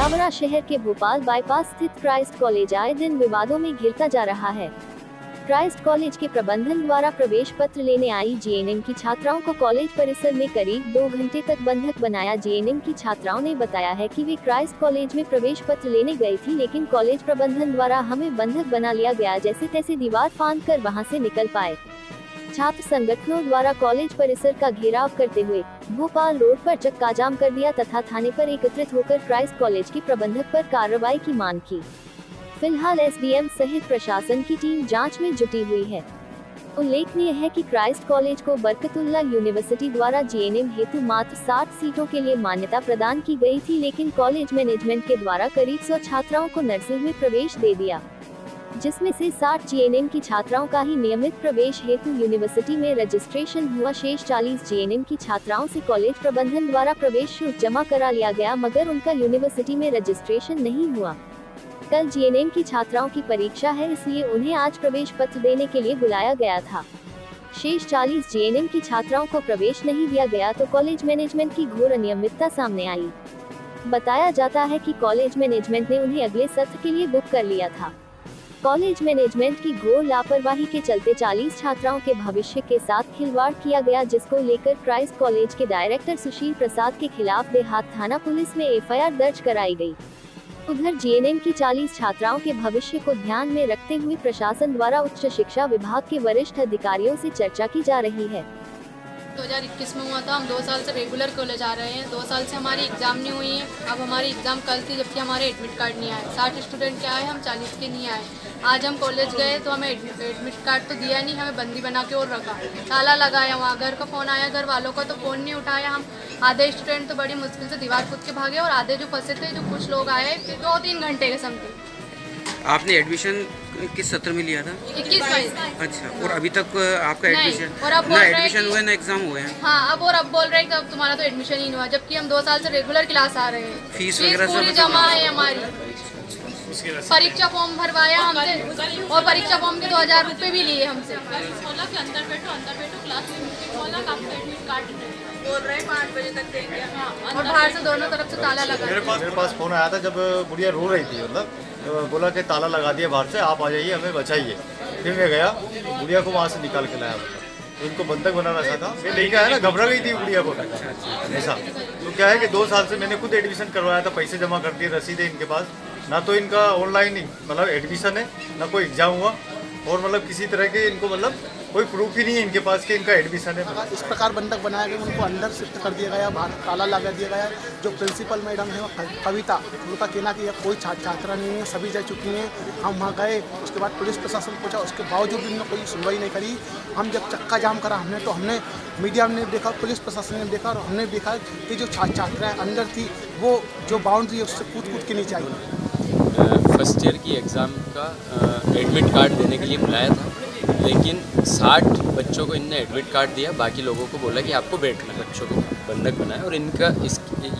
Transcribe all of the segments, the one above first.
जावरा शहर के भोपाल बाईपास स्थित क्राइस्ट कॉलेज आए दिन विवादों में घिरता जा रहा है। क्राइस्ट कॉलेज के प्रबंधन द्वारा प्रवेश पत्र लेने आई जीएनएम की छात्राओं को कॉलेज परिसर में करीब 2 घंटे तक बंधक बनाया। जीएनएम की छात्राओं ने बताया है कि वे क्राइस्ट कॉलेज में प्रवेश पत्र लेने गई थी, लेकिन कॉलेज प्रबंधन द्वारा हमें बंधक बना लिया गया, जैसे तैसे दीवार फांदकर वहां से निकल पाए। छात्र संगठनों द्वारा कॉलेज परिसर का घेराव करते हुए भोपाल रोड पर चक्का जाम कर दिया तथा थाने पर एकत्रित होकर क्राइस्ट कॉलेज के प्रबंधक पर कार्रवाई की मांग की। फिलहाल एसडीएम सहित प्रशासन की टीम जांच में जुटी हुई है। उल्लेखनीय है कि क्राइस्ट कॉलेज को बरकतुल्लाह यूनिवर्सिटी द्वारा जीएनएम हेतु मात्र 60 सीटों के लिए मान्यता प्रदान की गई थी, लेकिन कॉलेज मैनेजमेंट के द्वारा करीब 100 छात्राओं को नर्सिंग में प्रवेश दे दिया, जिसमें से 60 जीएनएम की छात्राओं का ही नियमित प्रवेश हेतु यूनिवर्सिटी में रजिस्ट्रेशन हुआ। शेष 40 जीएनएम की छात्राओं से कॉलेज प्रबंधन द्वारा प्रवेश शुल्क जमा करा लिया गया, मगर उनका यूनिवर्सिटी में रजिस्ट्रेशन नहीं हुआ। कल जीएनएम की छात्राओं की परीक्षा है, इसलिए उन्हें आज प्रवेश पत्र देने के लिए बुलाया गया था। शेष 40 जीएनएम की छात्राओं को प्रवेश नहीं दिया गया तो कॉलेज मैनेजमेंट की घोर अनियमितता सामने आई। बताया जाता है कि कॉलेज मैनेजमेंट ने उन्हें अगले सत्र के लिए बुक कर लिया था। कॉलेज मैनेजमेंट की घोर लापरवाही के चलते 40 छात्राओं के भविष्य के साथ खिलवाड़ किया गया, जिसको लेकर क्राइस्ट कॉलेज के डायरेक्टर सुशील प्रसाद के खिलाफ देहात थाना पुलिस में एफआईआर दर्ज कराई गई। उधर जीएनएम की 40 छात्राओं के भविष्य को ध्यान में रखते हुए प्रशासन द्वारा उच्च शिक्षा विभाग के वरिष्ठ अधिकारियों से चर्चा की जा रही है। 2021 में हुआ था। हम 2 साल से रेगुलर कॉलेज आ रहे हैं। 2 साल से हमारी एग्ज़ाम नहीं हुई है। अब हमारी एग्ज़ाम कल थी, जबकि हमारे एडमिट कार्ड नहीं आए। 60 स्टूडेंट के आए, हम 40 के नहीं आए। आज हम कॉलेज गए तो हमें एडमिट कार्ड तो दिया नहीं, हमें बंदी बना के और रखा, ताला लगाया। वहाँ घर का फ़ोन आया, घर वालों का तो फ़ोन नहीं उठाया। हम आधे स्टूडेंट तो बड़ी मुश्किल से दीवार कूद के भागे, और आधे जो फंसे थे, जो कुछ लोग आए, फिर 2-3 घंटे के समथिंग। आपने एडमिशन किस सत्र में लिया था? 21-22। अच्छा, और अभी तक आपका एडमिशन ना एडमिशन हुआ है ना एग्जाम हुए हैं? हाँ, अब बोल रहे हैं कि अब तुम्हारा तो एडमिशन ही नहीं हुआ, जबकि हम 2 साल से रेगुलर क्लास आ रहे हैं। फीस वगैरह पूरी जमा है हमारी। परीक्षा फॉर्म भरवाया हमसे, और परीक्षा फॉर्म के 2000 रुपये भी लिए हमसे। अंदर बैठो क्लास बोल रहे हैं 5 बजे तक देंगे। हाँ, और बाहर से दोनों तरफ से ताला लगा। मेरे पास फ़ोन आया था जब गुड़िया रो रही थी, मतलब तो बोला कि ताला लगा दिया बाहर से, आप आ जाइए, हमें बचाइए। फिर मैं गया, गुड़िया को वहाँ से निकाल के लाया। मतलब इनको बंधक बना रखा था, मैं लेके आया ना, घबरा गई थी गुड़िया को ऐसा। तो क्या है कि 2 साल से मैंने खुद एडमिशन करवाया था, पैसे जमा कर दिए, रसीद है इनके पास। ना तो इनका ऑनलाइन मतलब एडमिशन है, ना कोई एग्जाम हुआ, और मतलब किसी तरह के इनको मतलब कोई प्रूफ ही नहीं है इनके पास कि इनका एडमिशन है। इस प्रकार बंधक बनाया गया, उनको अंदर शिफ्ट कर दिया गया, बाहर ताला लगा दिया गया। जो प्रिंसिपल मैडम है वो कविता, उनका कहना कि कोई छात्रा नहीं है, सभी जा चुकी हैं। हम वहाँ गए, उसके बाद पुलिस प्रशासन पहुँचा, उसके बावजूद भी उन्होंने कोई सुनवाई नहीं करी। हम जब चक्का जाम करा हमने मीडिया ने देखा, पुलिस प्रशासन ने देखा, और हमने देखा कि जो छात्राएँ अंदर थी वो जो बाउंड्री है उससे कूद के नीचे आई। फर्स्ट ईयर की एग्ज़ाम का एडमिट कार्ड देने के लिए बुलाया था, लेकिन 60 बच्चों को इनने एडमिट कार्ड दिया, बाकी लोगों को बोला कि आपको बैठना, बच्चों को बंधक बनाया। और इनका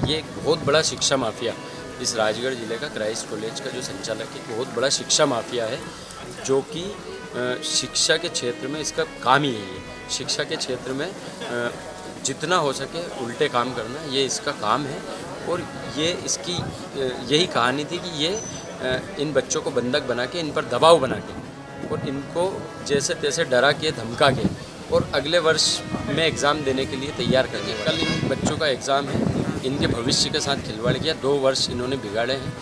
ये एक बहुत बड़ा शिक्षा माफिया, इस राजगढ़ ज़िले का क्राइस्ट कॉलेज का जो संचालक है, बहुत बड़ा शिक्षा माफिया है, जो कि शिक्षा के क्षेत्र में इसका काम ही यही है। शिक्षा के क्षेत्र में जितना हो सके उल्टे काम करना, ये इसका काम है। और ये इसकी यही कहानी थी कि ये इन बच्चों को बंधक बना के, इन पर दबाव बना के, और इनको जैसे तैसे डरा के, धमका के, और अगले वर्ष में एग्ज़ाम देने के लिए तैयार कर दिया। कल इन बच्चों का एग्ज़ाम है, इनके भविष्य के साथ खिलवाड़ किया, 2 वर्ष इन्होंने बिगाड़े हैं।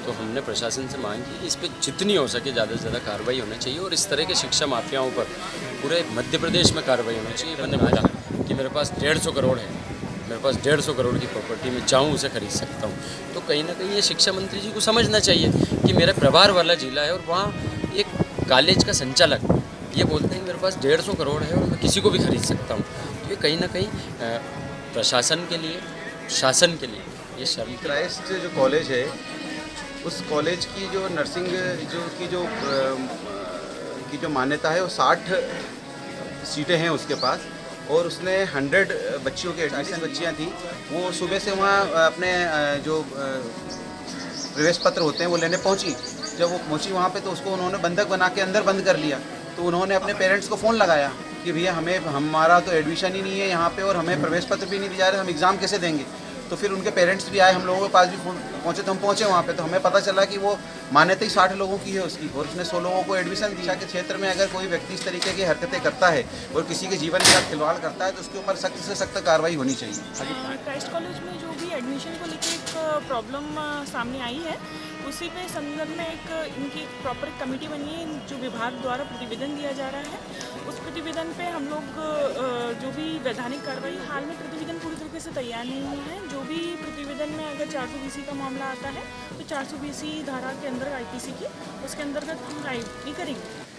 तो हमने प्रशासन से मांग की, इस पर जितनी हो सके ज़्यादा से ज़्यादा कार्रवाई होनी चाहिए, और इस तरह के शिक्षा माफियाओं पर पूरे मध्य प्रदेश में कार्रवाई होनी चाहिए। मैंने बोला कि मेरे पास 150 करोड़ है, मेरे पास 150 करोड़ की प्रॉपर्टी में चाहूँ उसे खरीद सकता हूँ। तो कहीं ना कहीं ये शिक्षा मंत्री जी को समझना चाहिए कि मेरा प्रभार वाला जिला है, और वहाँ एक कॉलेज का संचालक ये बोलते हैं मेरे पास 150 करोड़ है और मैं किसी को भी खरीद सकता हूँ। तो ये कहीं ना कहीं प्रशासन के लिए, शासन के लिए ये शर्म। क्राइस्ट जो कॉलेज है, उस कॉलेज की जो नर्सिंग की जो मान्यता है, वो 60 सीटें हैं उसके पास, और उसने 100 बच्चियों के एडमिशन बच्चियाँ थी। वो सुबह से वहाँ अपने जो प्रवेश पत्र होते हैं वो लेने पहुँची। जब वो पहुँची वहाँ पे, तो उसको उन्होंने बंधक बना के अंदर बंद कर लिया। तो उन्होंने अपने पेरेंट्स को फ़ोन लगाया कि भैया हमारा तो एडमिशन ही नहीं है यहाँ पे, और हमें प्रवेश पत्र भी नहीं दिया रहे, हम एग्ज़ाम कैसे देंगे। तो फिर उनके पेरेंट्स भी आए, हम लोगों के पास भी पहुँचे, तो हम पहुँचे वहाँ पे, तो हमें पता चला कि वो मान्यता ही 60 लोगों की है उसकी, और उसने 100 लोगों को एडमिशन दिया। के क्षेत्र में अगर कोई व्यक्ति इस तरीके की हरकतें करता है और किसी के जीवन के साथ खिलवाड़ करता है तो उसके ऊपर सख्त से सख्त कार्रवाई होनी चाहिए। क्राइस्ट कॉलेज में जो भी एडमिशन को लेकर एक प्रॉब्लम सामने आई है, उसी के संदर्भ में एक इनकी प्रॉपर कमेटी बनी है, जो विभाग द्वारा प्रतिवेदन दिया जा रहा है। उस प्रतिवेदन पे हम लोग जो भी वैधानिक कार्रवाई, हाल में प्रतिवेदन पूरी तरीके से तैयार नहीं हुआ है। जो भी प्रतिवेदन में अगर 420 का मामला आता है तो 420 धारा के अंदर IPC की, उसके अंतर्गत हम कार्रवाई करेंगे।